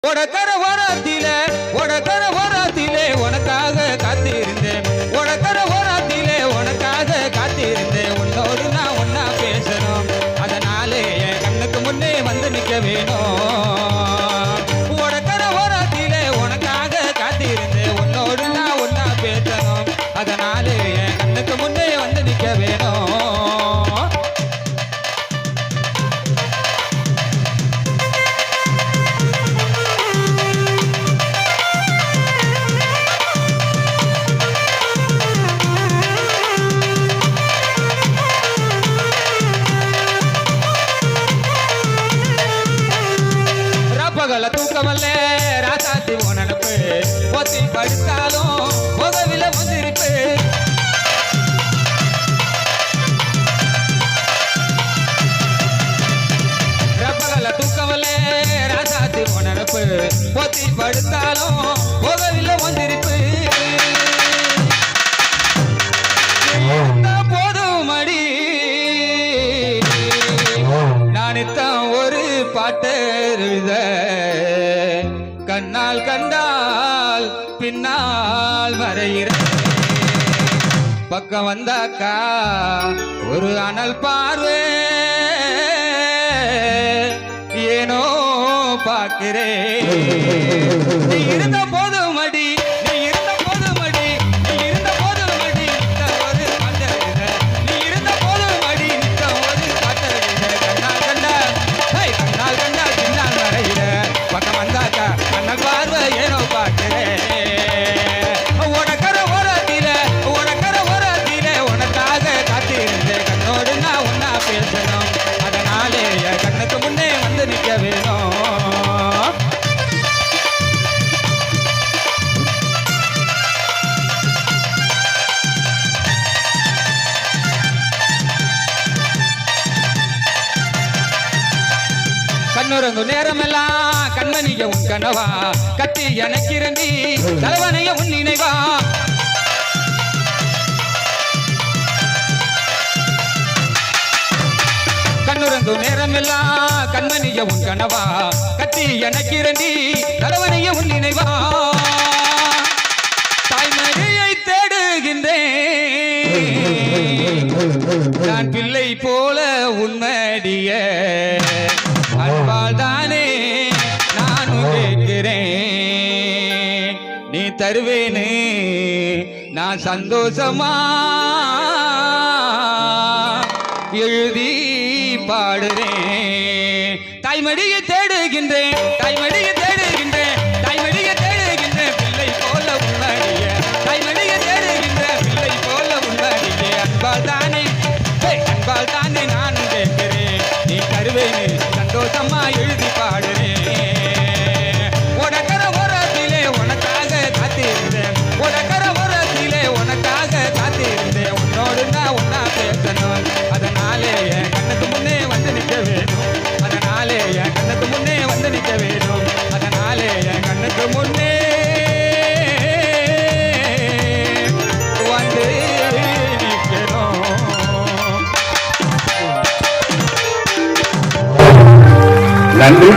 உனக்கர ஓரத்திலே உனக்காக காத்திருந்தேன். உனக்கர ஓரத்திலே உனக்காக காத்திருந்தேன். உன்னோடு நான் ஒன்னா பேசணும், அதனாலே என் கண்ணுக்கு முன்னே வந்து நிக்க வேணும். உனக்கர ஓரத்திலே உனக்காக காத்திருந்தேன். உன்னோடு நான் ஒன்னா பேசணும், அதனாலே என் கண்ணுக்கு முன்னே வந்து நிக்க வேணும். பகல தூக்கமல்ல ராசாத்தி உனப்பு ஒத்தி படுத்தாலும் உதவில வந்திருப்பு. பகல தூக்கமல்ல ராசாத்தி உனப்பு ஒத்தி படுத்தாலும் உதவில வந்திருப்பு. போதும் அடி நானித்தான் ஒரு பாட்டு எழுத, கண்ணால் கண்டால் பின்னால் மறையிற. பக்கம் வந்தாக்கா ஒரு அனல் பார்வை ஏனோ பார்க்கிறேன். நீ இருந்த போதும் அடி, நீ இருந்த போதும் அடி, நீ இருந்த போதும் அடி, ஒரு பாட்டெழுத. நீ இருந்த போதும் அடி, ஒரு பாட்டெழுத. கண்ணால் கண்டால் கண்ணால் கண்டால் பின்னால் மறையிற. பக்கம் வந்தாக்கா அண்ணல் பார்வை ஏனோ பார்க்கிறேன். உனக்கர ஓரத்திலே உனக்காக காத்திருந்தேன். கண்ணோடு நான் ஒன்னா பேசணும், அதனாலே என் கண்ணுக்கு முன்னே வந்து நிற்க வேணும். கண்ணுறங்கு நேரமெல்லாம் கண்மணிய உன் கனவா கட்டி எனக்கு இரண்டி தலைவனைய உன் நினைவா. கண்ணுறங்கு நேரமெல்லாம் கண்மணிய உன் கனவா கட்டி எனக்கு இரண்டி தலைவனைய உன் நினைவா. தாய்மடியை தேடுகின்றேன் நான் பிள்ளை போல உன்மடிய அன்பால் தானே நானும் கேட்கிறேன். நீ தருவேனு நான் சந்தோஷமா எழுதி பாடுறேன். தாய்மடியை தேடுகின்றேன், தாய்மடியை தேடுகின்றேன், தாய்மடியை தேடுகின்றேன் பிள்ளை போல உன்மடிய. தாய்மடியை தேடுகின்றேன் பிள்ளை போல உன்மடிய. அன்பால் தானே அன்பால் தானே நானும் கேட்கிறேன். நீ தருவேனு சந்தோஷமா எழுதி பாடுறேன். உனக்கர ஓரத்திலே உனக்காக காத்திருந்தேன். உனக்கர ஓரத்திலே உனக்காக காத்திருந்தேன். உன்னோடு நான் ஒன்னா பேசணும், அதனாலே என் கண்ணுக்கு முன்னே வந்து நிற்க வேணும். அதனாலே என் கண்ணுக்கு முன்னே வந்து நிற்க வேணும். அதனாலே என் கண்ணுக்கு முன்னே வந்து நிற்கணும். நன்றி.